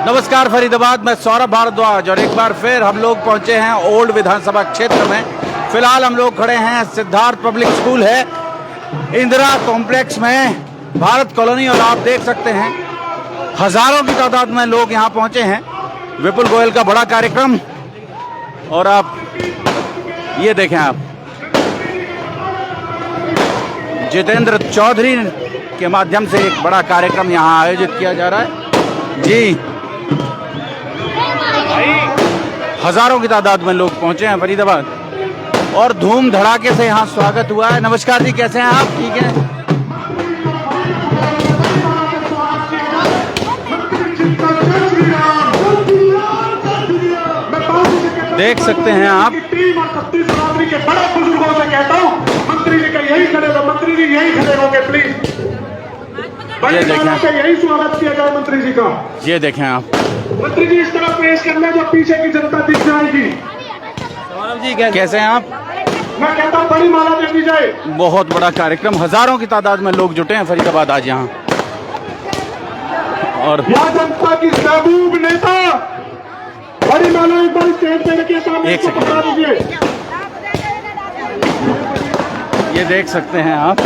नमस्कार फरीदाबाद, मैं सौरभ भारद्वाज और एक बार फिर हम लोग पहुंचे हैं ओल्ड विधानसभा क्षेत्र में। फिलहाल हम लोग खड़े हैं, सिद्धार्थ पब्लिक स्कूल है इंदिरा कॉम्प्लेक्स में, भारत कॉलोनी, और आप देख सकते हैं हजारों की तादाद में लोग यहां पहुंचे हैं। विपुल गोयल का बड़ा कार्यक्रम, और आप ये देखें, आप जितेंद्र चौधरी के माध्यम से एक बड़ा कार्यक्रम यहां आयोजित किया जा रहा है जी। हजारों की तादाद में लोग पहुंचे हैं फरीदाबाद और धूम धड़ाके से यहाँ स्वागत हुआ है। नमस्कार जी, कैसे हैं आप? ठीक हैं। देख सकते हैं आप, के बड़े बुजुर्गों से कहता हूँ, मंत्री जी का यही खड़े रहो, मंत्री जी यही खड़े रहोगे प्लीज। ये देखें, यही स्वागत किया जाए मंत्री जी का। ये देखें आप, मंत्री जी इस तरह पेश करना जो पीछे की जनता दिख जाएगी। सौरभ जी कैसे हैं आप? मैं कहता हूँ बड़ी माला देनी जाए। बहुत बड़ा कार्यक्रम, हजारों की तादाद में लोग जुटे हैं फरीदाबाद आज यहाँ। और यह जनता की महबूब नेता बड़ी माला एक बार स्टेज पे रखिए, सामने एक इसको पकड़ा दीजिए। ये देख सकते हैं आप,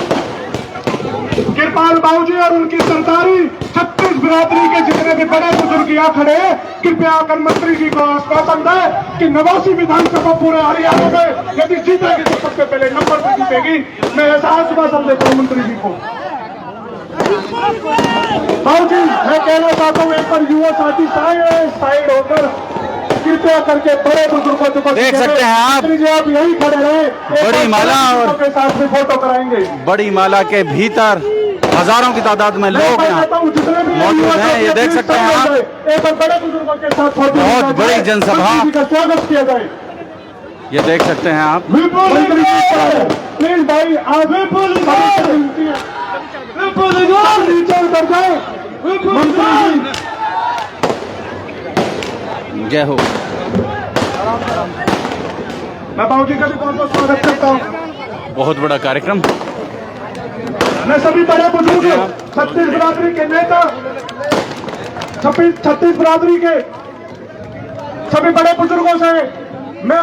कृपाल बाबू जी और उनकी सरदारी 36 बिरादरी के जितने भी बड़े बुजुर्ग यहाँ खड़े हैं, कृपया आकर मंत्री जी को आश्वासन है कि 89 विधानसभा पूरे हरियाणा में यदि जीतेगी तो सबसे पहले नंबर पर जीतेगी। मैं ऐसा आश्वासन देता हूँ मंत्री जी को। बाबू जी, मैं कहना चाहता हूँ एक बार युवा साथी साइड होकर कृपया करके बड़े बुजुर्गों को देख सकते हैं आप, मंत्री जी आप यही खड़े रहे, बड़ी माला और के साथ में फोटो कराएंगे। बड़ी माला के भीतर हजारों की तादाद में लोग यहाँ मौजूद हैं। ये देख सकते हैं आप, एक बार बड़े बुजुर्गों के साथ बहुत बड़ी जनसभा का स्वागत किया जाए। ये देख सकते हैं आप, प्लीज भाई आप नीचे उतर जाए। जय हो। मैं बाबू जी का भी बहुत बहुत स्वागत करता हूँ। बहुत बड़ा कार्यक्रम। मैं सभी बड़े बुजुर्ग 36 बिरादरी के नेता, 36 बिरादरी के सभी बड़े बुजुर्गों से मैं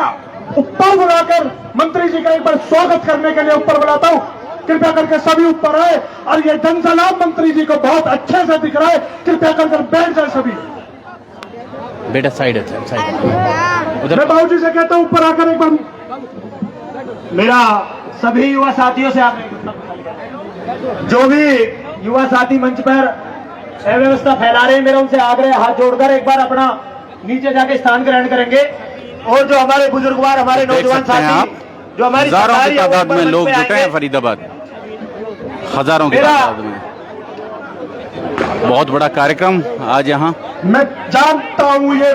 ऊपर बुलाकर मंत्री जी का एक बार स्वागत करने के लिए ऊपर बुलाता हूँ। कृपया करके सभी ऊपर आए, और ये जनसलाम मंत्री जी को बहुत अच्छे से दिख रहा है। कृपया करके बैठ जाए सभी। बेटा साइड है, साइड उधर। मैं बाबू जी से कहता हूँ ऊपर आकर एक बार। मेरा सभी युवा साथियों से जो भी युवा साथी मंच पर अव्यवस्था फैला रहे हैं, मेरा उनसे आग्रह, हाथ जोड़कर एक बार अपना नीचे जाके स्थान ग्रहण करेंगे। और जो हमारे बुजुर्गवार, हमारे नौजवान साथी, जो हमारी हजारों की तादाद में लोग जुटे हैं फरीदाबाद, हजारों की तादाद में। बहुत बड़ा कार्यक्रम आज यहाँ। मैं जानता हूँ ये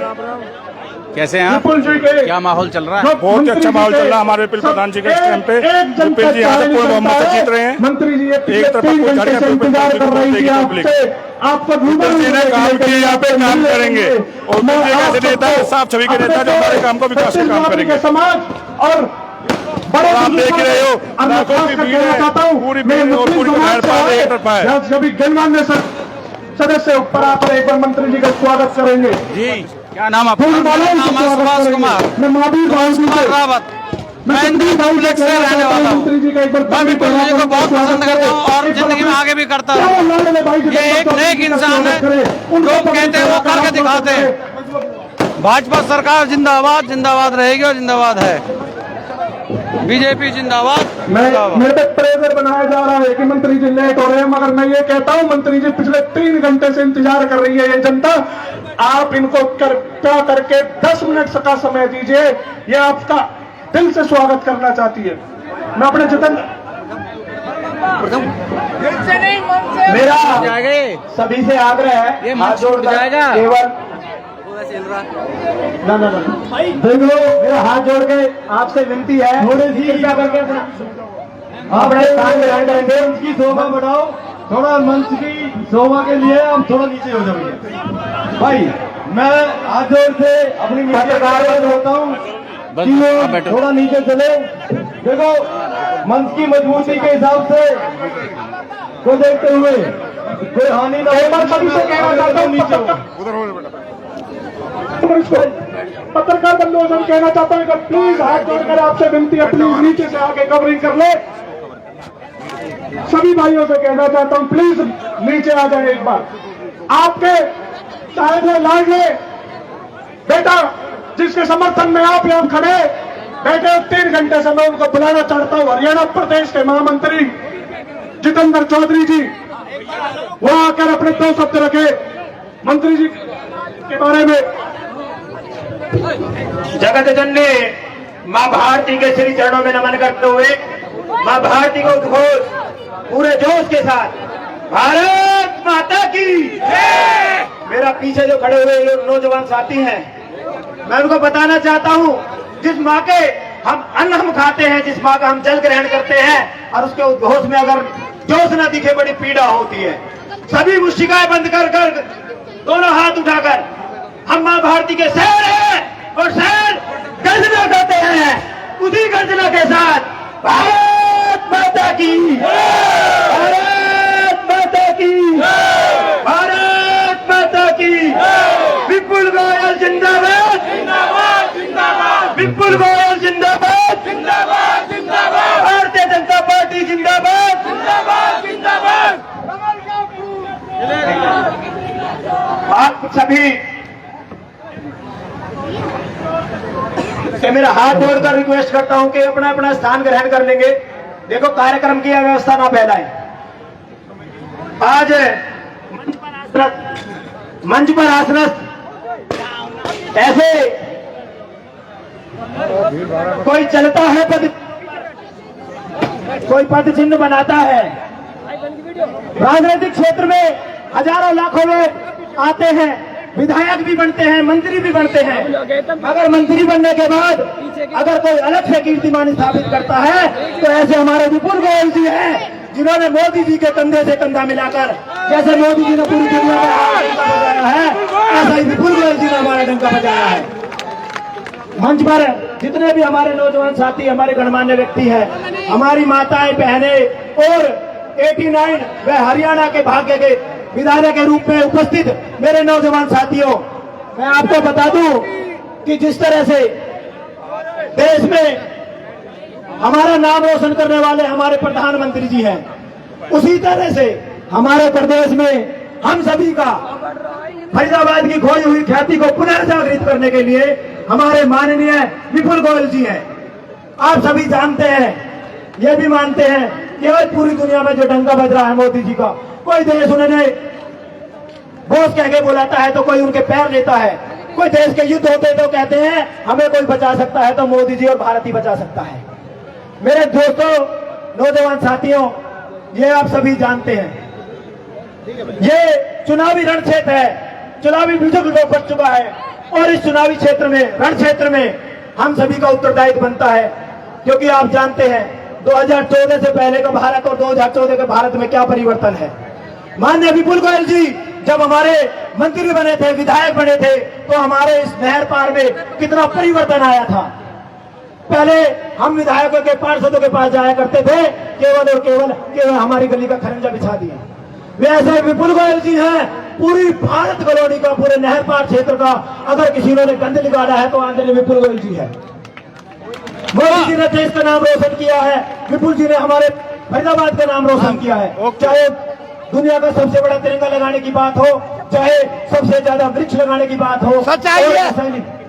कैसे हैं आप? विपुल जी के क्या माहौल चल रहा है? बहुत ही अच्छा माहौल चल रहा है हमारे विपुल प्रधान जी के इस टाइम पे। विपुल जी यहाँ पे पूर्ण बहुमत से जीत रहे हैं। मंत्री जी एक तरफ इंतजार कर रही थी आपसे, आपको काम किए, यहाँ पे काम करेंगे, और ऐसे नेता, साफ छवि के नेता जो हमारे काम को विकास का काम करेंगे। समाज और बड़े आप देख ही रहे हो, लाखों की भीड़ है, पूरी भीड़ और पूरी एक तरफा है। सभी गणमान्य सदस्य ऊपर आकर एक बार मंत्री जी का स्वागत करेंगे जी। क्या नाम आपका? सुभाष कुमार। मैं महावीर रावत, मैं इंदिरा कॉम्प्लेक्स से रहने वाला हूँ। मैं विपुल जी को बहुत पसंद करता हूँ और जिंदगी में आगे भी करता हूँ। ये एक नेक इंसान है, जो कहते हैं वो करके दिखाते हैं। भाजपा सरकार जिंदाबाद, जिंदाबाद रहेगी और जिंदाबाद है। बीजेपी जिंदाबाद। मेरे पे प्रेशर बनाया जा रहा है कि मंत्री जी लेट हो रहे हैं, मगर मैं ये कहता हूँ मंत्री जी पिछले 3 घंटे से इंतजार कर रही है ये जनता। आप इनको कृपया करके 10 मिनट का समय दीजिए, ये आपका दिल से स्वागत करना चाहती है। मैं अपने मेरा सभी से आग्रह है, हाथ जोड़कर केवल ना देखो, मेरा हाथ जोड़ के आपसे विनती है, थोड़े सी कृपया करके अपने स्थान में रहेंगे। मंच की शोभा बढ़ाओ, थोड़ा मंच की शोभा के लिए हम थोड़ा नीचे हो जाएंगे। भाई मैं हाथ जोड़ से अपनी पत्रकार होता हूँ कि वो थोड़ा नीचे चले। देखो मंच की मजबूती के हिसाब से को देखते हुए कोई हानि ना हो। सभी से कहना चाहता हूँ नीचे पत्रकार बंधुओं से हम कहना चाहता हूं कि प्लीज हाथ जोड़कर आपसे विनती है, प्लीज नीचे से आके कवरिंग कर ले। सभी भाइयों से कहना चाहता हूं प्लीज नीचे आ जाए एक बार। आपके चाहे लाडले बेटा जिसके समर्थन में आप यहां खड़े बैठे 3 घंटे से मैं उनको बुलाना चाहता हूं, हरियाणा प्रदेश के महामंत्री जितेंद्र चौधरी जी, वो आकर अपने 2 शब्द रखे मंत्री जी के बारे में। जगत जननी मां भारती के श्री चरणों में नमन करते हुए मां भारती को उद्घोष पूरे जोश के साथ भारत माता की। मेरा पीछे जो खड़े हुए लोग नौजवान साथी हैं, मैं उनको बताना चाहता हूं, जिस माँ के हम खाते हैं, जिस माँ का हम जल ग्रहण करते हैं और उसके उद्घोष में अगर जोश न दिखे बड़ी पीड़ा होती है। सभी मुश्किलें बंद कर कर दोनों हाथ उठाकर हम मां भारती के शहर हैं और शहर गर्जना करते हैं। उसी गर्जना के साथ भारत माता की, भारत माता की, भारत माता की। विपुल गोयल जिंदाबाद, जिंदाबाद, जिंदाबाद। विपुल गोयल जिंदाबाद, जिंदाबाद, जिंदाबाद। भारतीय जनता पार्टी जिंदाबाद, जिंदाबाद, जिंदाबाद। आप सभी से मेरा हाथ जोड़कर रिक्वेस्ट करता हूं कि अपना अपना स्थान ग्रहण कर लेंगे। देखो कार्यक्रम की अव्यवस्था ना फैलाएं। आज मंच पर आसनस्थ ऐसे कोई चलता है पद, कोई पद चिन्ह बनाता है। राजनीतिक क्षेत्र में हजारों लाखों लोग आते हैं, विधायक भी बनते हैं, मंत्री भी बनते हैं, मगर मंत्री बनने के बाद अगर कोई अलग से कीर्तिमान स्थापित करता है तो ऐसे हमारे विपुल गोयल जी हैं, जिन्होंने मोदी जी के कंधे से कंधा मिलाकर, जैसे मोदी जी ने पूरी दुनिया में डंका बजाया है, ऐसा ही विपुल गोयल जी ने हमारा डंका बजाया है। मंच पर जितने भी हमारे नौजवान साथी, हमारे गणमान्य व्यक्ति हैं, हमारी माताएं, बहनें और 89 व हरियाणा के भाग्य के विधायक के रूप में उपस्थित मेरे नौजवान साथियों, मैं आपको बता दूं कि जिस तरह से देश में हमारा नाम रोशन करने वाले हमारे प्रधानमंत्री जी हैं, उसी तरह से हमारे प्रदेश में हम सभी का फरीदाबाद की खोई हुई ख्याति को पुनर्जागृत करने के लिए हमारे माननीय विपुल गोयल जी हैं। आप सभी जानते हैं, ये भी मानते हैं कि आज पूरी दुनिया में जो डंका बज रहा है मोदी जी का, कोई देश उन्हें बोस कह के बुलाता है तो कोई उनके पैर लेता है, कोई देश के युद्ध होते तो कहते हैं हमें कोई बचा सकता है तो मोदी जी और भारत ही बचा सकता है। मेरे दोस्तों, नौजवान साथियों, ये आप सभी जानते हैं, ये चुनावी रण क्षेत्र है, चुनावी बिजुल बच चुका है और इस चुनावी क्षेत्र में, रण क्षेत्र में हम सभी का उत्तरदायित्व बनता है, क्योंकि आप जानते हैं 2014 से पहले का भारत और 2014 के भारत में क्या परिवर्तन है। माननीय विपुल गोयल जी जब हमारे मंत्री बने थे, विधायक बने थे, तो हमारे इस नहर पार में कितना परिवर्तन आया था। पहले हम विधायकों के पार्षदों के पास जाया करते थे केवल और केवल हमारी गली का खरंजा बिछा दिया। वैसे विपुल गोयल जी हैं, पूरी भारत कॉलोनी का, पूरे नहर पार क्षेत्र का अगर किसी ने गंद निकाला है तो आंदोलन विपुल गोयल जी है। मोदी जी ने देश का नाम रोशन किया है, विपुल जी ने हमारे फरीदाबाद का नाम रोशन किया है। चाहे दुनिया का सबसे बड़ा तिरंगा लगाने की बात हो, चाहे सबसे ज्यादा वृक्ष लगाने की बात हो,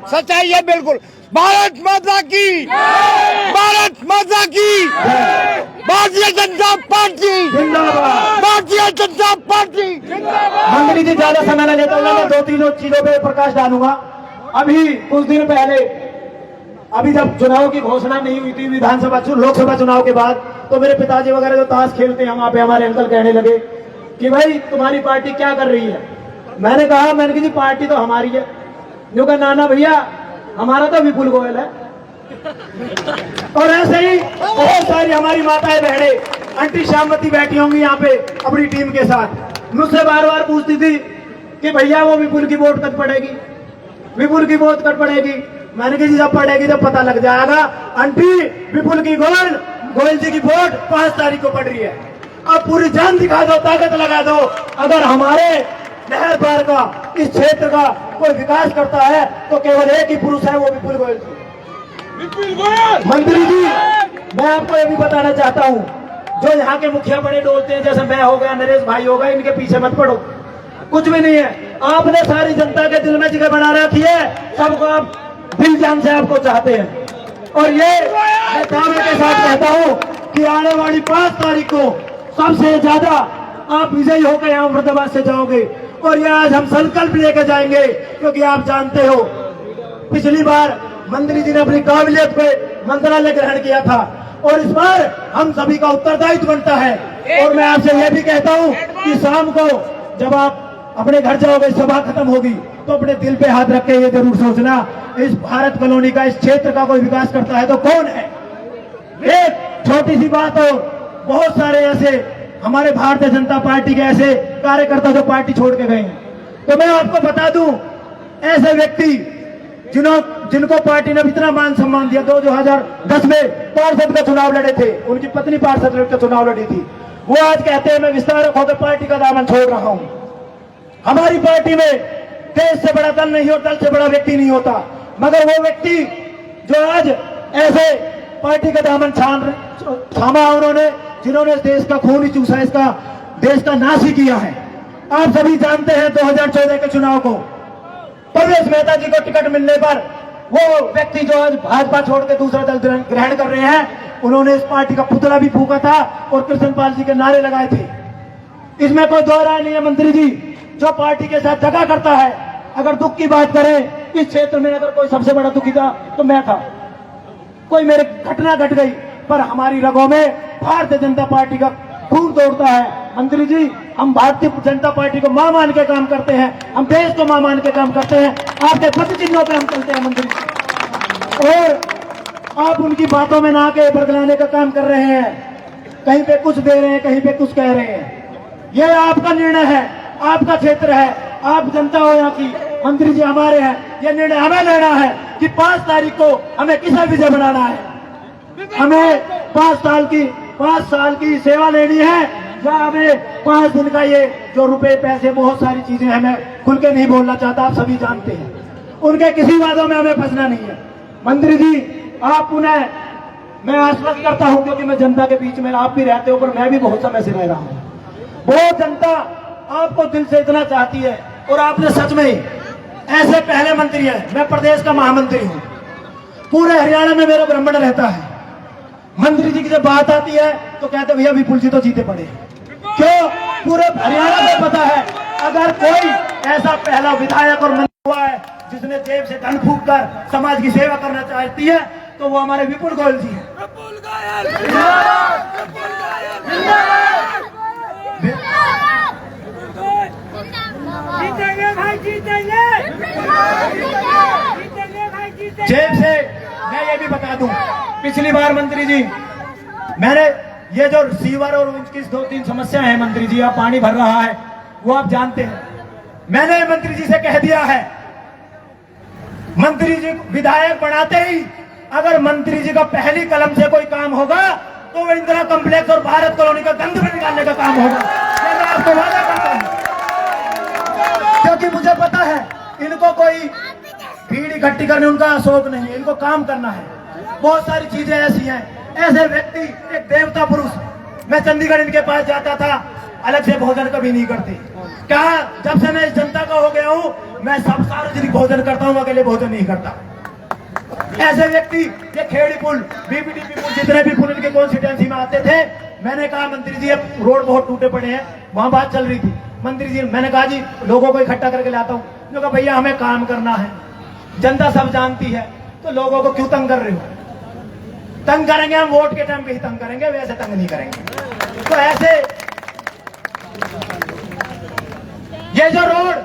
सच्चाई है बिल्कुल। भारत माता की, भारत माता की, भारतीय जनता पार्टी जिंदाबाद, भारतीय जनता पार्टी जिंदाबाद। मंत्री जी ज्यादा समय न लेता हूँ, मैं 2-3 चीजों पे प्रकाश डालूंगा। अभी कुछ दिन पहले, अभी जब चुनाव की घोषणा नहीं हुई थी, विधानसभा लोकसभा चुनाव के बाद, तो मेरे पिताजी वगैरह जो ताश खेलते हैं वहां पे हमारे अंकल कहने लगे कि भाई तुम्हारी पार्टी क्या कर रही है। मैंने कहा जी पार्टी तो हमारी है। जो कहा नाना भैया हमारा तो विपुल गोयल है। और ऐसे ही बहुत सारी हमारी माताएं बहने, आंटी श्यामवती बैठी होंगी यहाँ पे अपनी टीम के साथ, मुझसे बार बार पूछती थी कि भैया वो विपुल की वोट कब पड़ेगी, विपुल की वोट कब पड़ेगी। मैंने कहा जी जब पड़ेगी जब पता लग जाएगा। आंटी विपुल की गोयल जी की वोट 5 तारीख को पड़ रही है। अब पूरी जान दिखा दो, ताकत लगा दो। अगर हमारे नहर पार का, इस क्षेत्र का कोई विकास करता है तो केवल एक ही पुरुष है, वो विपुल गोयल जी। मंत्री जी, मैं आपको ये भी बताना चाहता हूँ, जो यहाँ के मुखिया बड़े डोलते हैं, जैसे मैं हो गया, नरेश भाई हो गया, इनके पीछे मत पड़ो, कुछ भी नहीं है। आपने सारी जनता के दिल में जगह बना रखी है, सबको आप दिल जान से आपको चाहते हैं। और ये मैं दावे के साथ कहता हूँ कि आने वाली 5 तारीख को सबसे ज्यादा आप विजयी होकर यहाँ मुर्दाबाद से जाओगे। और ये आज हम संकल्प लेकर जाएंगे, क्योंकि आप जानते हो पिछली बार मंत्री जी ने अपनी काबिलियत पे मंत्रालय ग्रहण किया था, और इस बार हम सभी का उत्तरदायित्व बनता है। और मैं आपसे यह भी कहता हूँ कि शाम को जब आप अपने घर जाओगे, सभा खत्म होगी, तो अपने दिल पे हाथ रख के ये जरूर सोचना, इस भारत कॉलोनी का, इस क्षेत्र का कोई विकास करता है तो कौन है। एक छोटी सी बात, और बहुत सारे ऐसे हमारे भारतीय जनता पार्टी के ऐसे कार्यकर्ता जो पार्टी छोड़ के गए हैं, तो मैं आपको बता दूं, ऐसे व्यक्ति जिनको पार्टी ने इतना मान सम्मान दिया, 2010 में पार्षद का चुनाव लड़े थे, उनकी पत्नी पार्षद का चुनाव लड़ी थी, वो आज कहते हैं मैं विस्तारक होकर पार्टी का दामन छोड़ रहा हूं। हमारी पार्टी में देश से बड़ा दल नहीं और दल से बड़ा व्यक्ति नहीं होता, मगर वो व्यक्ति जो आज ऐसे पार्टी का दामन थामा, उन्होंने जिन्होंने देश का खून ही चूसा, इसका देश का नाश ही किया है। आप सभी जानते हैं 2014 के चुनाव को, परवेश मेहता जी को टिकट मिलने पर वो व्यक्ति जो आज भाजपा छोड़ के दूसरा दल ग्रहण कर रहे हैं, उन्होंने इस पार्टी का पुतला भी फूका था और कृष्णपाल जी के नारे लगाए थे। इसमें कोई दो राय नहीं है। मंत्री जी जो पार्टी के साथ दगा करता है, अगर दुख की बात करें, इस क्षेत्र में अगर कोई सबसे बड़ा दुखी था तो मैं था। कोई मेरे घटना घट गई, पर हमारी रगों में भारतीय जनता पार्टी का खून दौड़ता है। मंत्री जी, हम भारतीय जनता पार्टी को मां मान के काम करते हैं, हम देश को मां मान के काम करते हैं, आपके पद चिन्हों पे हम चलते हैं मंत्री जी। और आप उनकी बातों में ना के बदलाने का काम कर रहे हैं, कहीं पे कुछ दे रहे हैं, कहीं पे कुछ कह रहे हैं। ये आपका निर्णय है, आपका क्षेत्र है, आप जनता हो यहाँ की। मंत्री जी हमारे हैं, ये निर्णय हमें लेना है कि 5 तारीख को हमें किसे विजय बनाना है। हमें 5 साल की सेवा लेनी है, या हमें 5 दिन का ये जो रुपए पैसे बहुत सारी चीजें हैं, मैं खुल के नहीं बोलना चाहता, आप सभी जानते हैं, उनके किसी वादों में हमें फंसना नहीं है। मंत्री जी आप उन्हें मैं आश्वस्त करता हूं, क्योंकि मैं जनता के बीच में, आप भी रहते हो पर मैं भी बहुत समय से रह रहा हूं। बहुत जनता आपको दिल से इतना चाहती है, और आपने सच में ऐसे पहले मंत्री हैं। मैं प्रदेश का महामंत्री हूं, पूरे हरियाणा में मेरा ब्राह्मण रहता है। मंत्री जी की जब बात आती है तो कहते भैया विपुल जी तो जीते पड़े। क्यों? पूरे हरियाणा में पता है, अगर कोई ऐसा पहला विधायक और मंत्री हुआ है जिसने जेब से धन फूंक कर समाज की सेवा करना चाहती है, तो वो हमारे विपुल गोयल जी हैं। जेब से मैं ये भी बता दूं, पिछली बार मंत्री जी मैंने ये जो सीवर और उनकी 2-3 समस्या है मंत्री जी, अब पानी भर रहा है, वो आप जानते हैं। मैंने मंत्री जी से कह दिया है, मंत्री जी विधायक बनाते ही अगर मंत्री जी का पहली कलम से कोई काम होगा तो वो इंदिरा कॉम्प्लेक्स और भारत कॉलोनी का गंद में निकालने का काम होगा। ये मैं आपको वादा करता हूं, क्योंकि मुझे पता है इनको कोई भीड़ इकट्ठी करने उनका शौक नहीं है, इनको काम करना है। बहुत सारी चीजें ऐसी हैं, ऐसे व्यक्ति, एक देवता पुरुष, मैं चंडीगढ़ इनके पास जाता था, अलग से भोजन कभी नहीं करते। कहा जब से मैं इस जनता का हो गया हूं, मैं सब सार्वजनिक भोजन करता हूं, अकेले भोजन नहीं करता। ऐसे व्यक्ति, ये खेड़ी पुल, बीपीडीपी पुल, जितने भी पुल इनके कॉन्स्टिट्यूएंसी में आते थे, मैंने कहा मंत्री जी अब रोड बहुत टूटे पड़े हैं, वहां बात चल रही थी। मंत्री जी मैंने कहा जी लोगों को इकट्ठा करके लाता हूं, जो कहा भैया हमें काम करना है, जनता सब जानती है, तो लोगों को क्यों तंग कर रहे हो? तंग करेंगे हम वोट के टाइम पे ही तंग करेंगे, वैसे तंग नहीं करेंगे। तो ऐसे ये जो रोड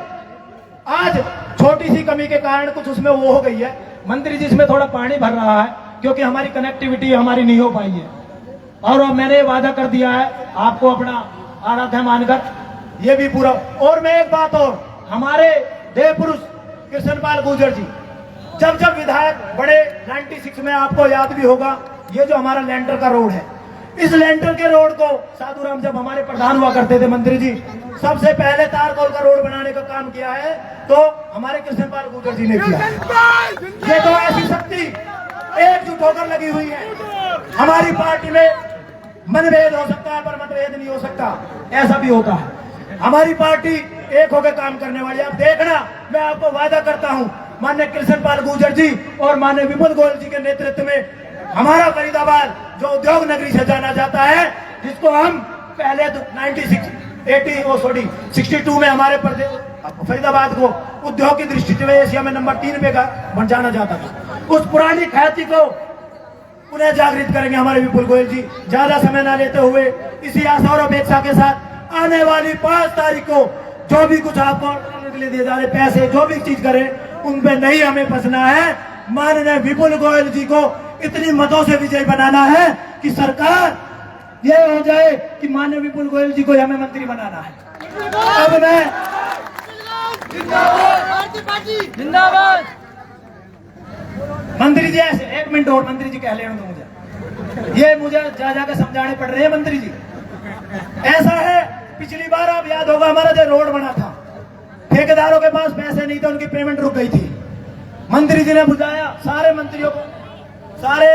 आज छोटी सी कमी के कारण कुछ उसमें वो हो गई है मंत्री जी, इसमें थोड़ा पानी भर रहा है क्योंकि हमारी कनेक्टिविटी हमारी नहीं हो पाई है। और मैंने वादा कर दिया है आपको अपना आराध्य मानकर, ये भी पूरा। और मैं एक बात और, हमारे देव पुरुष कृष्णपाल गुर्जर जी जब विधायक बड़े 96 में, आपको याद भी होगा, ये जो हमारा लैंडर का रोड है, इस लेंटर के रोड को साधुराम जब हमारे प्रधान हुआ करते थे मंत्री जी, सबसे पहले तारकोल का रोड बनाने का काम किया है तो हमारे कृष्णपाल गुर्जर जी ने किया। ये तो ऐसी शक्ति एकजुट होकर लगी हुई है। हमारी पार्टी में मनभेद हो सकता है पर मतभेद नहीं हो सकता, ऐसा भी होता है। हमारी पार्टी एक होकर काम करने वाली। आप देखना, मैं आपको वादा करता हूं, माननीय कृष्णपाल गुर्जर जी और माननीय विपुल गोयल जी के नेतृत्व में हमारा फरीदाबाद जो उद्योग नगरी से जाना जाता है, जिसको हम पहले 62 में हमारे फरीदाबाद को उद्योग की दृष्टि से एशिया में नंबर 3 पे का बन जाना जाता था, उस पुरानी ख्याति को उन्हें जागृत करेंगे हमारे विपुल गोयल जी। ज्यादा समय न लेते हुए इसी आशा और अपेक्षा के साथ आने वाली 5 तारीख को जो भी कुछ आपको के लिए दिए जा रहे पैसे, जो भी चीज करें, उन पे नहीं हमें फंसना है। माननीय विपुल गोयल जी को इतनी मतों से विजयी बनाना है कि सरकार ये हो जाए कि माननीय विपुल गोयल जी को हमें मंत्री बनाना है। अब मैं जिंदाबाद। मंत्री जी ऐसे 1 मिनट और मंत्री जी कह लेने दो मुझे, ये मुझे जा जाकर समझाने पड़ रहे हैं मंत्री जी। ऐसा है, पिछली बार आप याद होगा हमारा जो रोड बना था, ठेकेदारों के पास पैसे नहीं थे, उनकी पेमेंट रुक गई थी। मंत्री जी ने बुलाया सारे मंत्रियों को, सारे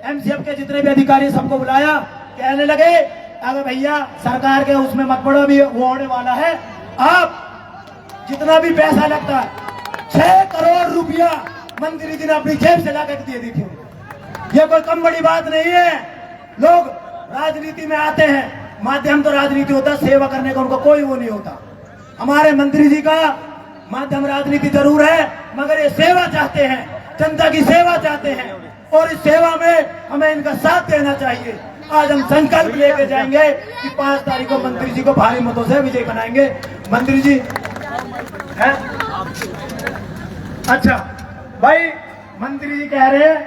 एमसीएफ के जितने भी अधिकारी सबको बुलाया, कहने लगे अगर भैया सरकार के उसमें मत पड़ो, भी वो होने वाला है, आप जितना भी पैसा लगता है 6 करोड़ रुपया मंत्री जी ने अपनी जेब से लाकर दे दी थी। ये कोई कम बड़ी बात नहीं है। लोग राजनीति में आते हैं, माध्यम तो राजनीति होता है, सेवा करने का उनको कोई वो नहीं होता। हमारे मंत्री जी का माध्यम राजनीति जरूर है, मगर ये सेवा चाहते हैं, जनता की सेवा चाहते हैं, और इस सेवा में हमें इनका साथ देना चाहिए। आज हम संकल्प लेके जाएंगे कि 5 तारीख को मंत्री जी को भारी मतों से विजयी बनाएंगे। मंत्री जी है? अच्छा भाई, मंत्री जी कह रहे हैं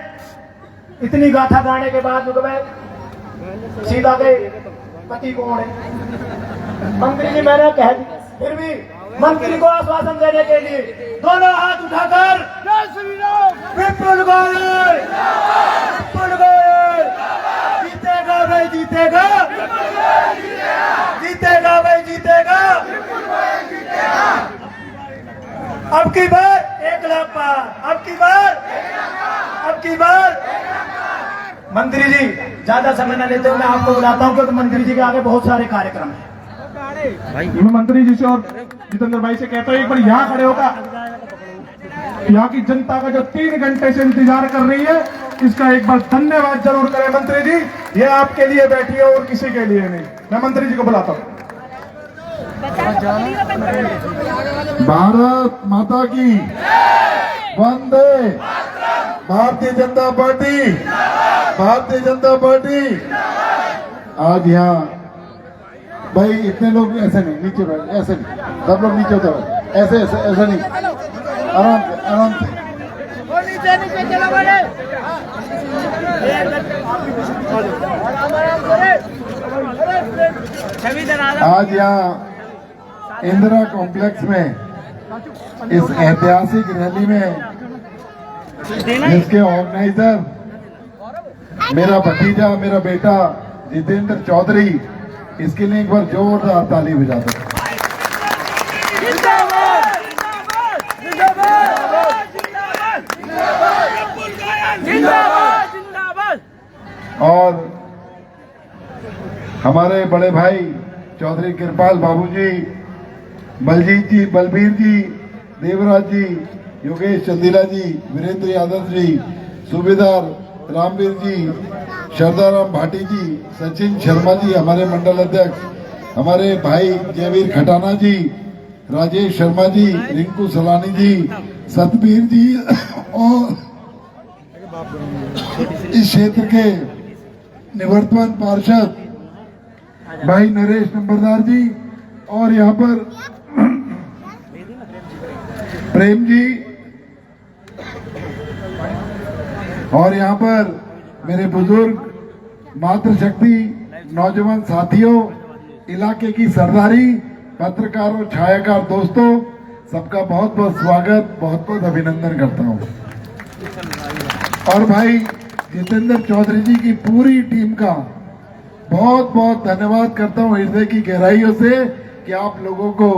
इतनी गाथा गाने के बाद सीधा गए पति कौन है? मंत्री जी मैंने कह दी, फिर भी मंत्री को आश्वासन देने के लिए दोनों हाथ उठाकर विपुल गोयल, विपुल गोयल जीतेगा भाई, जीतेगा, जीतेगा भाई, जीतेगा। अब की बार 1 लाख पार, अब की बार। मंत्री जी ज्यादा समय न लेते हुए मैं आपको बुलाता हूं, क्योंकि मंत्री जी के आगे बहुत सारे कार्यक्रम हैं। मैं मंत्री जी से और जितेंद्र भाई से कहता हूँ एक बार यहाँ खड़े होगा। यहाँ की जनता का जो 3 घंटे से इंतजार कर रही है, इसका एक बार धन्यवाद जरूर करें मंत्री जी। ये आपके लिए बैठी है और किसी के लिए नहीं। मैं मंत्री जी को बुलाता हूँ। भारत माता की वंदे। Bharatiya Janata party, Bharatiya Janata party. आज यहाँ भाई इतने लोग ऐसे नहीं, नीचे बैठ, ऐसे नहीं, सब लोग नीचे उतर, ऐसे ऐसे ऐसे नहीं, आराम से, आराम से। नीचे चलो बड़े। आज यहाँ इंदिरा कॉम्प्लेक्स में इस ऐतिहासिक रैली में जिसके ऑर्गेनाइजर मेरा भतीजा, मेरा बेटा जितेंद्र चौधरी, इसके लिए एक बार जोरदार ताली बजा दो। और हमारे बड़े भाई चौधरी कृपाल बाबूजी, बलजीत जी, बलबीर जी, देवराज जी, योगेश चंदीला जी, वीरेंद्र यादव जी, सूबेदार रामवीर जी, शरदाराम भाटी जी, सचिन शर्मा जी हमारे मंडल अध्यक्ष, हमारे भाई जयवीर खटाना जी, राजेश शर्मा जी, रिंकू सलानी जी, सतबीर जी, और इस क्षेत्र के निवर्तमान पार्षद भाई नरेश नंबरदार जी, और यहाँ पर प्रेम जी, और यहाँ पर मेरे बुजुर्ग, मातृशक्ति, नौजवान साथियों, इलाके की सरदारी, पत्रकार और छायाकार दोस्तों, सबका बहुत बहुत स्वागत, बहुत बहुत अभिनंदन करता हूँ। और भाई जितेंद्र चौधरी जी की पूरी टीम का बहुत बहुत धन्यवाद करता हूँ हृदय की गहराइयों से कि आप लोगों को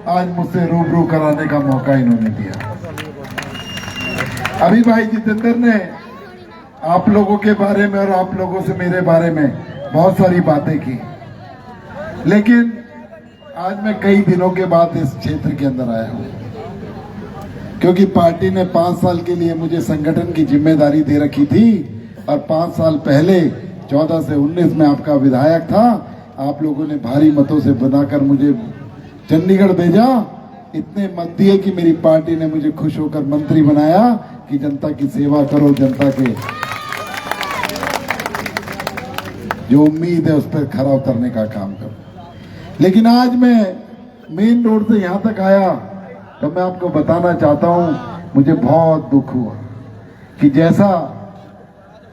आज मुझसे रूबरू कराने का मौका इन्होंने दिया। अभी भाई जितेंद्र ने आप लोगों के बारे में और आप लोगों से मेरे बारे में बहुत सारी बातें की, लेकिन आज मैं कई दिनों के बाद इस क्षेत्र के अंदर आया हूँ, क्योंकि पार्टी ने 5 साल के लिए मुझे संगठन की जिम्मेदारी दे रखी थी और 5 साल पहले 14 से 19 में आपका विधायक था। आप लोगों ने भारी मतों से बनाकर मुझे चंडीगढ़ भेजा। इतने मत दिए कि मेरी पार्टी ने मुझे खुश होकर मंत्री बनाया कि जनता की सेवा करो, जनता के जो उम्मीद है उस पर खरा उतरने का काम करो। लेकिन आज मैं मेन रोड से यहाँ तक आया तो मैं आपको बताना चाहता हूँ, मुझे बहुत दुख हुआ कि जैसा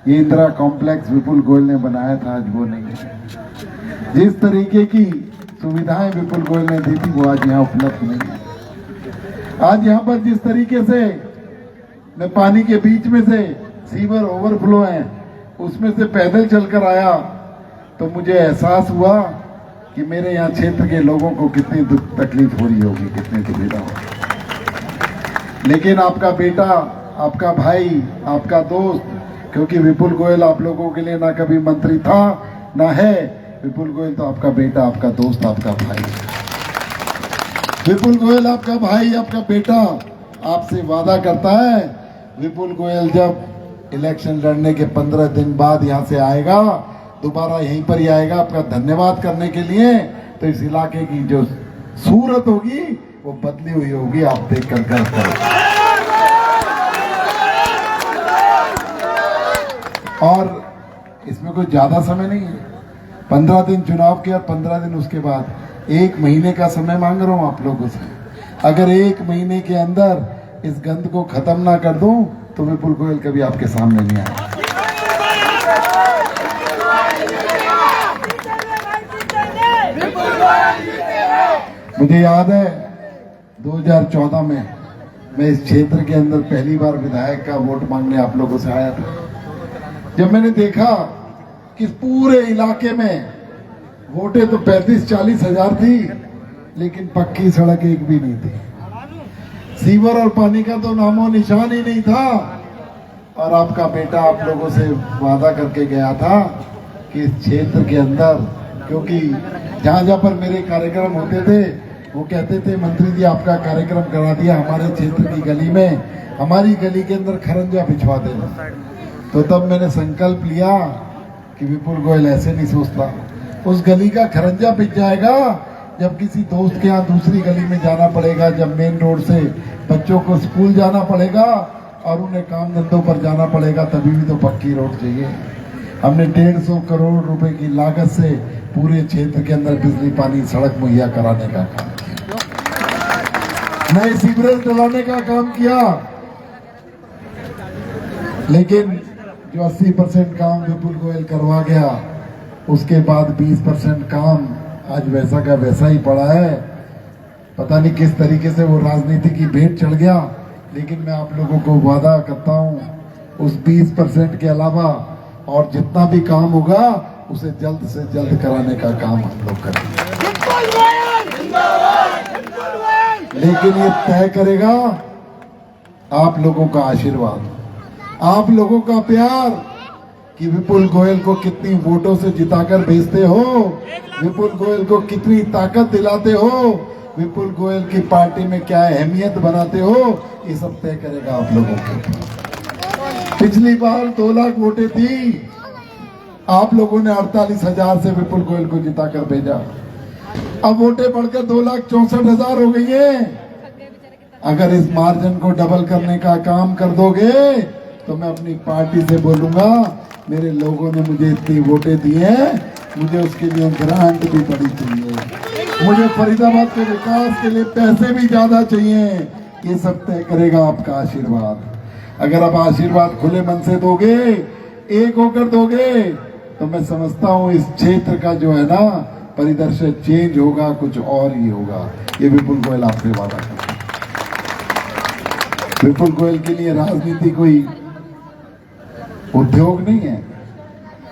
ये इंदिरा कॉम्प्लेक्स विपुल गोयल ने बनाया था आज वो नहीं है। जिस तरीके की सुविधाएं विपुल गोयल ने दी थी वो आज यहाँ उपलब्ध नहीं है। आज यहाँ पर जिस तरीके से मैं पानी के बीच में से सीवर ओवरफ्लो है उसमें से पैदल चलकर आया तो मुझे एहसास हुआ कि मेरे यहाँ क्षेत्र के लोगों को कितनी तकलीफ हो रही होगी, कितनी दुविधा होगी। लेकिन आपका बेटा, आपका भाई, आपका दोस्त, क्योंकि विपुल गोयल आप लोगों के लिए ना कभी मंत्री था ना है, विपुल गोयल तो आपका बेटा, आपका दोस्त, आपका भाई। विपुल गोयल आपका भाई, आपका बेटा आपसे वादा करता है, विपुल गोयल जब इलेक्शन लड़ने के 15 दिन बाद यहाँ से आएगा, दोबारा यहीं पर ही आएगा आपका धन्यवाद करने के लिए, तो इस इलाके की जो सूरत होगी वो बदली हुई होगी, आप देख कर गर्व करो। और इसमें कोई ज्यादा समय नहीं है, 15 दिन चुनाव के और 15 दिन उसके बाद 1 महीने का समय मांग रहा हूं आप लोगों से। अगर 1 महीने के अंदर इस गंद को खत्म ना कर दूं तो विपुल गोयल कभी आपके सामने नहीं आया। मुझे याद है 2014 में मैं इस क्षेत्र के अंदर पहली बार विधायक का वोट मांगने आप लोगों से आया था। जब मैंने देखा कि पूरे इलाके में वोटें तो 35-40 हजार थी, लेकिन पक्की सड़क एक भी नहीं थी, सीवर और पानी का तो नामो निशान ही नहीं था। और आपका बेटा आप लोगों से वादा करके गया था कि इस क्षेत्र के अंदर, क्योंकि जहां जहां पर मेरे कार्यक्रम होते थे वो कहते थे मंत्री जी आपका कार्यक्रम करा दिया, हमारे क्षेत्र की गली में, हमारी गली के अंदर खरंजा बिछवा देना। तो तब मैंने संकल्प लिया कि विपुल गोयल ऐसे नहीं सोचता, उस गली का खरंजा बिछ जाएगा जब किसी दोस्त के यहाँ दूसरी गली में जाना पड़ेगा, जब मेन रोड से बच्चों को स्कूल जाना पड़ेगा और उन्हें काम धंधों पर जाना पड़ेगा, तभी भी तो पक्की रोड चाहिए। हमने 150 करोड़ रुपए की लागत से पूरे क्षेत्र के अंदर बिजली पानी सड़क मुहैया कराने का काम किया, नए सीवरेज डलाने का काम किया। लेकिन जो 80% काम विपुल गोयल करवा गया, उसके बाद 20% काम आज वैसा का वैसा ही पड़ा है। पता नहीं किस तरीके से वो राजनीति की भेंट चढ़ गया, लेकिन मैं आप लोगों को वादा करता हूं उस 20% के अलावा और जितना भी काम होगा उसे जल्द से जल्द कराने का काम हम लोग करेंगे। लेकिन ये तय करेगा आप लोगों का आशीर्वाद, आप लोगों का प्यार, कि विपुल गोयल को कितनी वोटों से जिताकर भेजते हो, विपुल गोयल को कितनी ताकत दिलाते हो, विपुल गोयल की पार्टी में क्या अहमियत बनाते हो, ये सब तय करेगा आप लोगों को। पिछली बार 2 लाख वोटें थी, आप लोगों ने 48,000 से विपुल गोयल को जिताकर भेजा। अब वोटें बढ़कर 2,64,000 हो गई है। अगर इस मार्जिन को डबल करने का काम कर दोगे तो मैं अपनी पार्टी से बोलूंगा, मेरे लोगों ने मुझे इतनी वोटें दी हैं, मुझे उसके लिए ग्रांट भी बड़ी चाहिए, मुझे फरीदाबाद के विकास के लिए पैसे भी ज्यादा चाहिए। ये सब तय करेगा आपका आशीर्वाद। अगर आप आशीर्वाद खुले मन से दोगे, एक होकर दोगे, तो मैं समझता हूँ इस क्षेत्र का जो है ना परिदृश्य चेंज होगा, कुछ और ही होगा। ये विपुल गोयल आपसे वादा करता है। विपुल गोयल के लिए राजनीति कोई उद्योग नहीं है,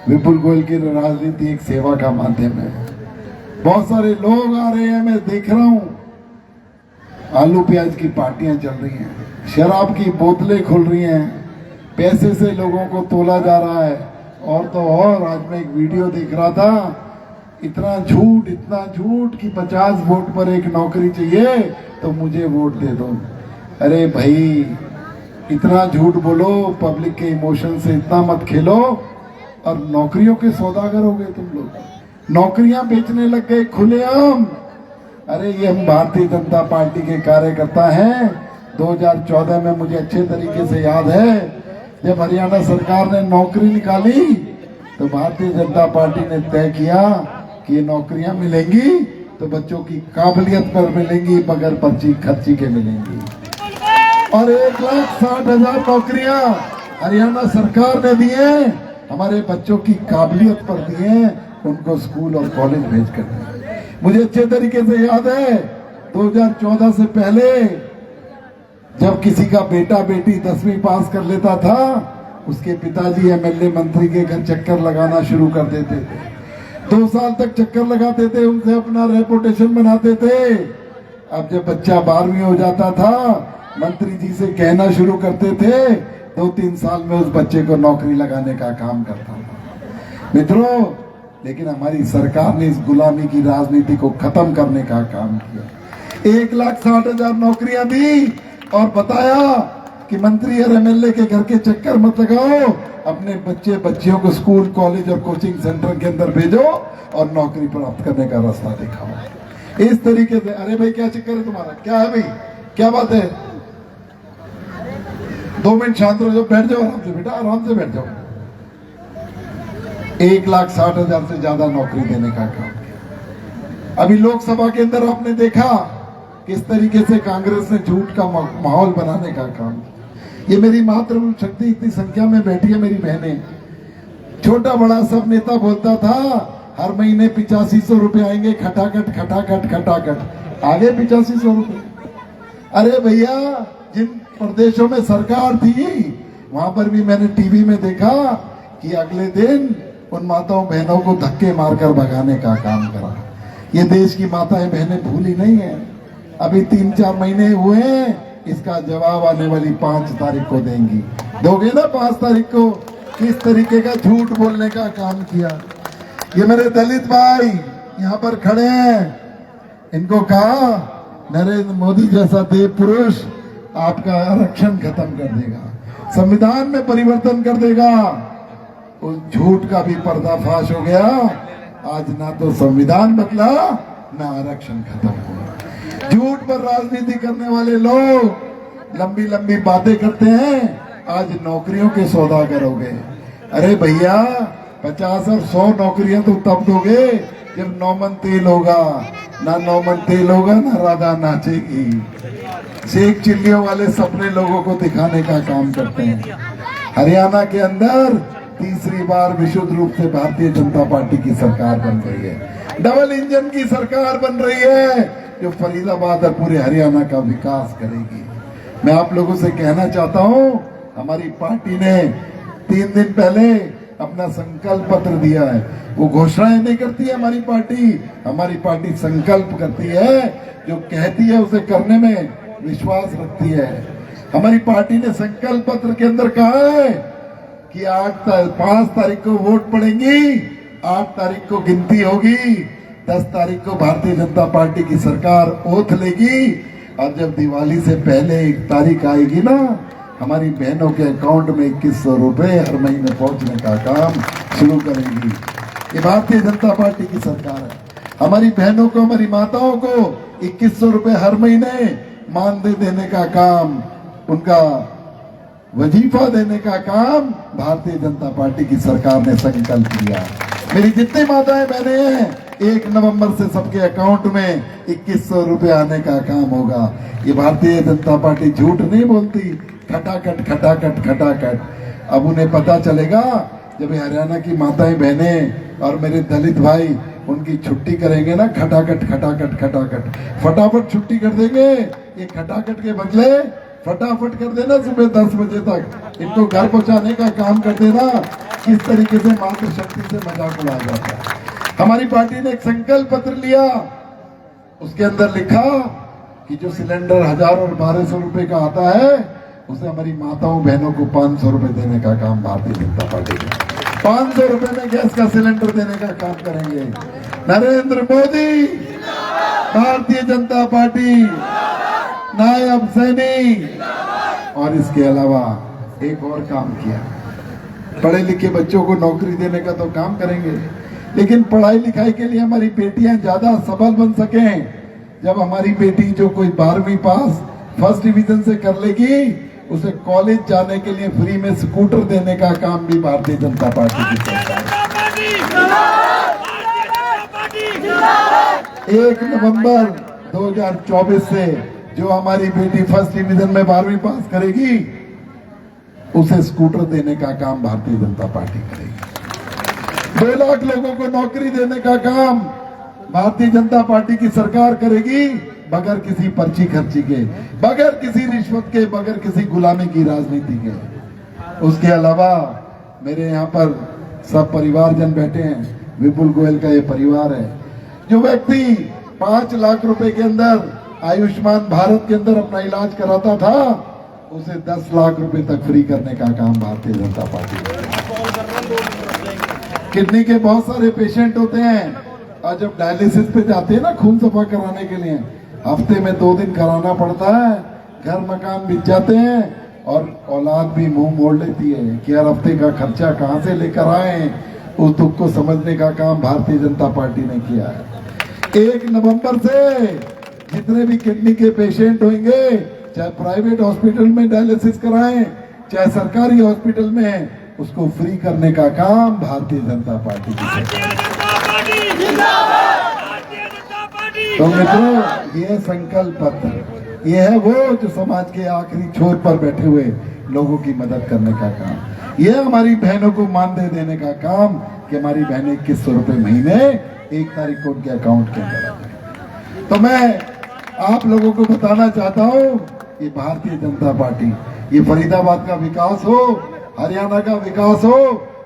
विपुल गोयल की राजनीति एक सेवा का माध्यम है। बहुत सारे लोग आ रहे हैं, मैं देख रहा हूं, आलू प्याज की पार्टियां चल रही हैं, शराब की बोतलें खुल रही हैं, पैसे से लोगों को तोला जा रहा है। और तो और आज मैं एक वीडियो देख रहा था, इतना झूठ कि 50 वोट पर एक नौकरी चाहिए तो मुझे वोट दे दो। अरे भाई, इतना झूठ बोलो, पब्लिक के इमोशन से इतना मत खेलो और नौकरियों के सौदागर हो गए तुम लोग। नौकरियां बेचने लग गए खुलेआम। अरे ये हम भारतीय जनता पार्टी के कार्यकर्ता हैं। 2014 में मुझे अच्छे तरीके से याद है, जब हरियाणा सरकार ने नौकरी निकाली तो भारतीय जनता पार्टी ने तय किया कि ये नौकरियां मिलेंगी तो बच्चों की काबिलियत पर मिलेंगी, बगैर पर्ची खर्ची के मिलेंगी। और 1,60,000 नौकरियां हरियाणा सरकार ने दी हैं, हमारे बच्चों की काबिलियत पर दी हैं, उनको स्कूल और कॉलेज भेज कर। मुझे अच्छे तरीके से याद है 2014 से पहले जब किसी का बेटा बेटी 10वीं पास कर लेता था, उसके पिताजी एमएलए मंत्री के घर चक्कर लगाना शुरू कर देते थे। 2 साल तक चक्कर लगाते थे, उनसे अपना रेपुटेशन बनाते थे। अब जब बच्चा 12वीं हो जाता था, मंत्री जी से कहना शुरू करते थे, 2-3 साल में उस बच्चे को नौकरी लगाने का काम करता था। मित्रों, लेकिन हमारी सरकार ने इस गुलामी की राजनीति को खत्म करने का काम किया। 1,60,000 नौकरियां दी और बताया कि मंत्री और एमएलए के घर के चक्कर मत लगाओ, अपने बच्चे बच्चियों को स्कूल कॉलेज और कोचिंग सेंटर के अंदर भेजो और नौकरी प्राप्त करने का रास्ता दिखाओ। इस तरीके से। अरे भाई, क्या चक्कर है तुम्हारा? क्या है भाई, क्या बात है? 2 मिनट शांत रहो, बैठ जाओ आराम से बेटा, आराम से बैठ जाओ। 1,60,000 से ज्यादा नौकरी देने का काम किया। अभी लोकसभा के अंदर आपने देखा किस तरीके से कांग्रेस ने झूठ का माहौल बनाने का काम किया। ये मेरी मातृ शक्ति इतनी संख्या में बैठी है, मेरी बहनें, छोटा बड़ा सब नेता बोलता था हर महीने 8500 रुपए आएंगे, खटाखट खटाखट खटाखट, आगे 8500 रुपए। अरे भैया, जिन प्रदेशों में सरकार थी वहां पर भी मैंने टीवी में देखा कि अगले दिन उन माताओं बहनों को धक्के मारकर भगाने का काम करा। ये देश की माताएं बहनें भूली नहीं है। अभी 3-4 महीने हुए हैं, इसका जवाब आने वाली 5 तारीख को देंगी। दोगे ना 5 तारीख को? किस तरीके का झूठ बोलने का काम किया। ये मेरे दलित भाई यहाँ पर खड़े हैं, इनको कहा नरेंद्र मोदी जैसा देव पुरुष आपका आरक्षण खत्म कर देगा, संविधान में परिवर्तन कर देगा। उस झूठ का भी पर्दाफाश हो गया। आज ना तो संविधान बदला, ना आरक्षण खत्म हुआ। झूठ पर राजनीति करने वाले लोग लंबी लंबी बातें करते हैं, आज नौकरियों के सौदागर हो गए। अरे भैया, 50 और 100 नौकरियां तो तब दोगे जब 9 मन तेल होगा। ना 9 मन तेल होगा, ना राधा नाचेगी। शेख चिल्लियों वाले सपने लोगों को दिखाने का काम करते हैं। हरियाणा के अंदर तीसरी बार विशुद्ध रूप से भारतीय जनता पार्टी की सरकार बन रही है। डबल इंजन की सरकार बन रही है, जो फरीदाबाद और पूरे हरियाणा का विकास करेगी। मैं आप लोगों से कहना चाहता हूं, हमारी पार्टी ने 3 दिन पहले अपना संकल्प पत्र दिया है। वो घोषणाएं नहीं करती है हमारी पार्टी संकल्प करती है, जो कहती है उसे करने में विश्वास रखती है। हमारी पार्टी ने संकल्प पत्र के अंदर कहा है कि 5 तारीख को वोट पड़ेंगी, 8 तारीख को गिनती होगी, 10 तारीख को भारतीय जनता पार्टी की सरकार ओथ लेगी, और जब दिवाली से पहले 1 तारीख आएगी ना, हमारी बहनों के अकाउंट में 2100 रुपए हर महीने पहुंचने का काम शुरू करेगी। ये भारतीय जनता पार्टी की सरकार है। हमारी बहनों को, हमारी माताओं को 2100 रुपए हर महीने मानदेय देने का काम, उनका वजीफा देने का काम भारतीय जनता पार्टी की सरकार ने संकल्प लिया। मेरी जितनी माताएं बहनें हैं, 1 नवंबर से सबके अकाउंट में 2100 रुपए आने का काम होगा। ये भारतीय जनता पार्टी झूठ नहीं बोलती, खटाखट खटाखट खटाखट। अब उन्हें पता चलेगा जब हरियाणा की माताएं बहनें और मेरे दलित भाई उनकी छुट्टी करेंगे ना, खटाखट खटाखट खटाखट, फटाफट छुट्टी कर देंगे। ये खटाखट के बदले फटाफट कर देना, सुबह 10 बजे तक इनको घर पहुंचाने का काम कर देना। किस तरीके से मातृशक्ति से मजाक उड़ाया जाता है। हमारी पार्टी ने एक संकल्प पत्र लिया, उसके अंदर लिखा कि जो सिलेंडर 1000 और 1200 रुपए का आता है उसे हमारी माताओं बहनों को 500 रुपए देने का काम भारतीय जनता पार्टी का 500 रुपए में गैस का सिलेंडर देने का काम करेंगे। नरेंद्र मोदी, भारतीय जनता पार्टी, नायब सैनिक। और इसके अलावा एक और काम किया, पढ़े लिखे बच्चों को नौकरी देने का तो काम करेंगे, लेकिन पढ़ाई लिखाई के लिए हमारी बेटियां ज्यादा सबल बन सकें, जब हमारी बेटी जो कोई 12वीं पास फर्स्ट डिवीजन से कर लेगी उसे कॉलेज जाने के लिए फ्री में स्कूटर देने का काम भी भारतीय जनता पार्टी की सरकार। 1 नवंबर 2024 से जो हमारी बेटी फर्स्ट डिवीजन में 12वीं पास करेगी उसे स्कूटर देने का काम भारतीय जनता पार्टी करेगी। 2 लाख लोगों को नौकरी देने का काम भारतीय जनता पार्टी की सरकार करेगी, बगैर किसी पर्ची खर्ची के, बगैर किसी रिश्वत के, बगैर किसी गुलामी की राजनीति के। उसके अलावा मेरे यहाँ पर सब परिवारजन बैठे हैं, विपुल गोयल का ये परिवार है। जो व्यक्ति 5 लाख रुपए के अंदर आयुष्मान भारत के अंदर अपना इलाज कराता था उसे 10 लाख रुपए तक फ्री करने का काम भारतीय जनता पार्टी का। किडनी के बहुत सारे पेशेंट होते हैं और जब डायलिसिस पे जाते हैं ना खून सफा कराने के लिए, हफ्ते में 2 दिन कराना पड़ता है, घर मकान बिक जाते हैं और औलाद भी मुंह मोड़ लेती है कि यार हफ्ते का खर्चा कहां से लेकर आए। उस दुख को समझने का काम भारतीय जनता पार्टी ने किया है। 1 नवंबर से जितने भी किडनी के पेशेंट होंगे, चाहे प्राइवेट हॉस्पिटल में डायलिसिस कराएं चाहे सरकारी हॉस्पिटल में, उसको फ्री करने का काम भारतीय जनता पार्टी की है। तो मित्रों, ये संकल्प पत्र ये है वो जो समाज के आखिरी छोर पर बैठे हुए लोगों की मदद करने का काम, ये हमारी बहनों को मानदेय देने का काम कि हमारी बहनें 2100 रुपए महीने 1 तारीख को उनके अकाउंट के अंदर आते हैं। तो मैं आप लोगों को बताना चाहता हूँ, ये भारतीय जनता पार्टी, ये फरीदाबाद का विकास हो, हरियाणा का विकास हो,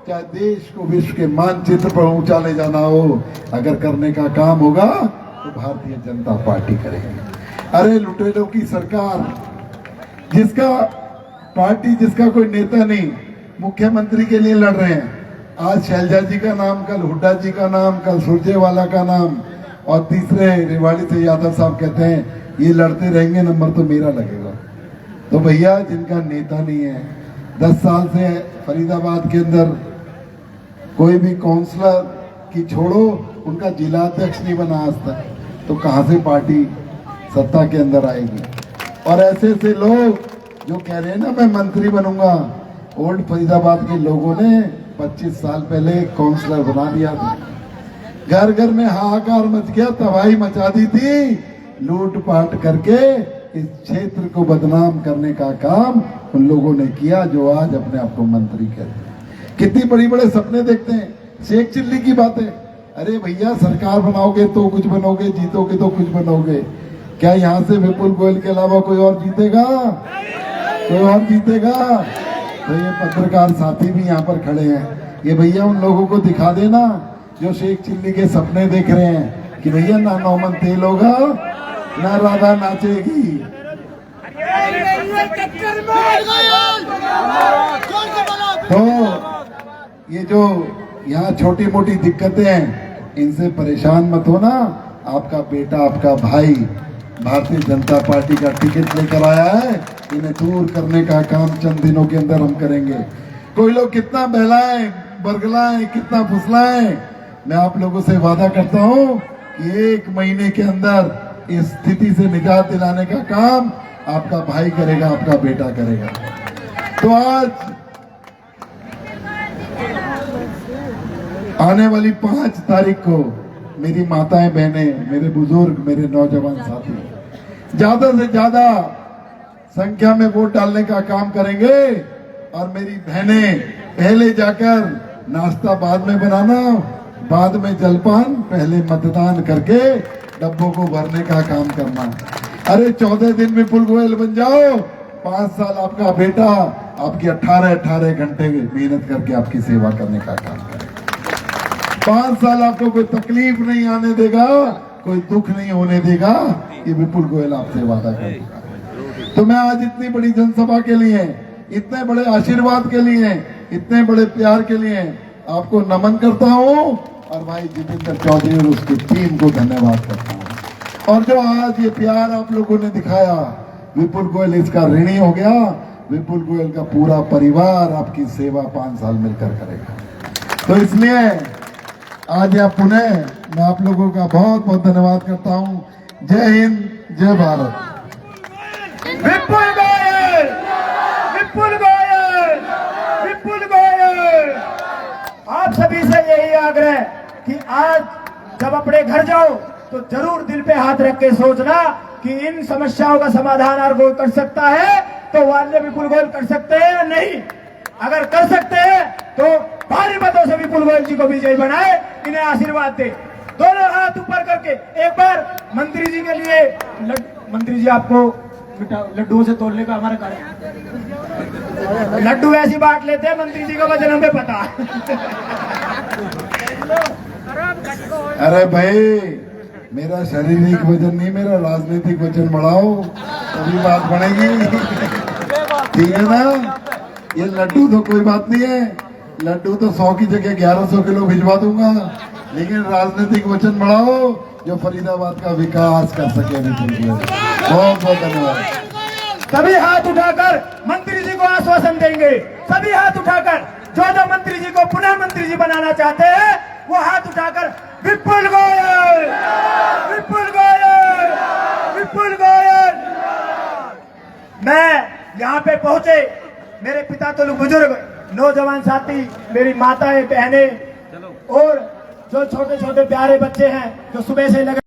चाहे देश को विश्व के मानचित्र पर ऊंचा ले जाना हो, अगर करने का काम होगा तो भारतीय जनता पार्टी करेगी। अरे लुटेरों की सरकार, जिसका पार्टी, जिसका कोई नेता नहीं, मुख्यमंत्री के लिए लड़ रहे हैं। आज शैलजा जी का नाम, कल हुड्डा जी का नाम, कल सुरजेवाला का नाम, और तीसरे रेवाड़ी से यादव साहब कहते हैं ये लड़ते रहेंगे, नंबर तो मेरा लगेगा। तो भैया, जिनका नेता नहीं है, 10 साल से फरीदाबाद के अंदर कोई भी काउंसलर की छोड़ो, उनका जिला अध्यक्ष नहीं बना आज तक, तो कहां से पार्टी सत्ता के अंदर आएगी। और ऐसे ऐसे लोग जो कह रहे हैं ना मैं मंत्री बनूंगा, ओल्ड फरीदाबाद के लोगों ने 25 साल पहले काउंसलर बना दिया था, घर घर में हाहाकार मच गया, तबाही मचा दी थी, लूटपाट करके इस क्षेत्र को बदनाम करने का काम उन लोगों ने किया जो आज अपने आप को मंत्री कहते हैं। कितनी बड़ी बड़े सपने देखते हैं, शेख चिल्ली की बातें। अरे भैया, सरकार बनाओगे तो कुछ बनोगे, जीतोगे तो कुछ बनोगे। क्या यहाँ से विपुल गोयल के अलावा कोई और जीतेगा? कोई और जीतेगा? तो ये पत्रकार साथी भी यहाँ पर खड़े हैं, ये भैया उन लोगों को दिखा देना जो शेख चिल्ली के सपने देख रहे हैं कि भैया ना नौमन तेल होगा, ना राधा नाचेगी। तो ये जो यहाँ छोटी मोटी दिक्कतें हैं, इनसे परेशान मत होना। आपका बेटा, आपका भाई भारतीय जनता पार्टी का टिकट लेकर आया है, इन्हें दूर करने का काम चंद दिनों के अंदर हम करेंगे। कोई लोग कितना बहलाएं, बरगलाएं, कितना फुसलाएं, मैं आप लोगों से वादा करता हूं कि 1 महीने के अंदर इस स्थिति से निजात दिलाने का काम आपका भाई करेगा, आपका बेटा करेगा। तो आज आने वाली 5 तारीख को मेरी माताएं, बहनें, मेरे बुजुर्ग, मेरे नौजवान साथी ज्यादा से ज्यादा संख्या में वोट डालने का काम करेंगे। और मेरी बहनें, पहले जाकर नाश्ता बाद में बनाना, बाद में जलपान, पहले मतदान करके डब्बों को भरने का काम करना। अरे 14 दिन विपुल गोयल बन जाओ, 5 साल आपका बेटा आपकी 18 घंटे मेहनत करके आपकी सेवा करने का काम करेगा। 5 साल आपको कोई तकलीफ नहीं आने देगा, कोई दुख नहीं होने देगा। ये विपुल गोयल आपसे वादा करेगा। तो मैं आज इतनी बड़ी जनसभा के लिए, इतने बड़े आशीर्वाद के लिए, इतने बड़े प्यार के लिए आपको नमन करता हूं और भाई जितेंद्र चौधरी और उसकी टीम को धन्यवाद करता हूं। और जो आज ये प्यार आप लोगों ने दिखाया, विपुल गोयल इसका ऋणी हो गया। विपुल गोयल का पूरा परिवार आपकी सेवा 5 साल मिलकर करेगा। तो इसलिए आज यहाँ पुनः मैं आप लोगों का बहुत बहुत धन्यवाद करता हूँ। जय हिंद, जय भारत। विपुल गोयल, विपुल गोयल, विपुल गोयल। आप सभी से यही आग्रह कि आज जब अपने घर जाओ तो जरूर दिल पे हाथ रख के सोचना कि इन समस्याओं का समाधान अगर कोई कर सकता है तो वाले विपुल गोयल कर सकते हैं या नहीं। अगर कर सकते हैं तो भारी मतों से विपुल गोयल जी को विजयी बनाए, इन्हें आशीर्वाद दे। दोनों हाथ ऊपर करके एक बार मंत्री जी के लिए। मंत्री जी आपको लड्डुओं से तोड़ने का हमारा कार्य, लड्डू ऐसी बांट लेते हैं, मंत्री जी का वजन हमें पता है। अरे भाई, मेरा शारीरिक वजन नहीं, मेरा राजनीतिक वजन बढ़ाओ तभी बात बनेगी। ठीक है ना? ये लड्डू तो कोई बात नहीं है, लड्डू तो 100 की जगह 1100 किलो भिजवा दूंगा, लेकिन राजनीतिक वचन बढ़ाओ जो फरीदाबाद का विकास कर सके। बहुत बहुत धन्यवाद। सभी हाथ उठाकर मंत्री जी को आश्वासन देंगे। सभी हाथ उठाकर जो मंत्री जी को पुनः मंत्री जी बनाना चाहते हैं वो हाथ उठाकर विपुल गोयल, विपुल गोयल, विपुल गोयल। मैं यहाँ पे पहुंचे, मेरे पिता तो बुजुर्ग, नौजवान साथी, मेरी माताएं, बहनें और जो छोटे छोटे प्यारे बच्चे हैं जो सुबह से लगे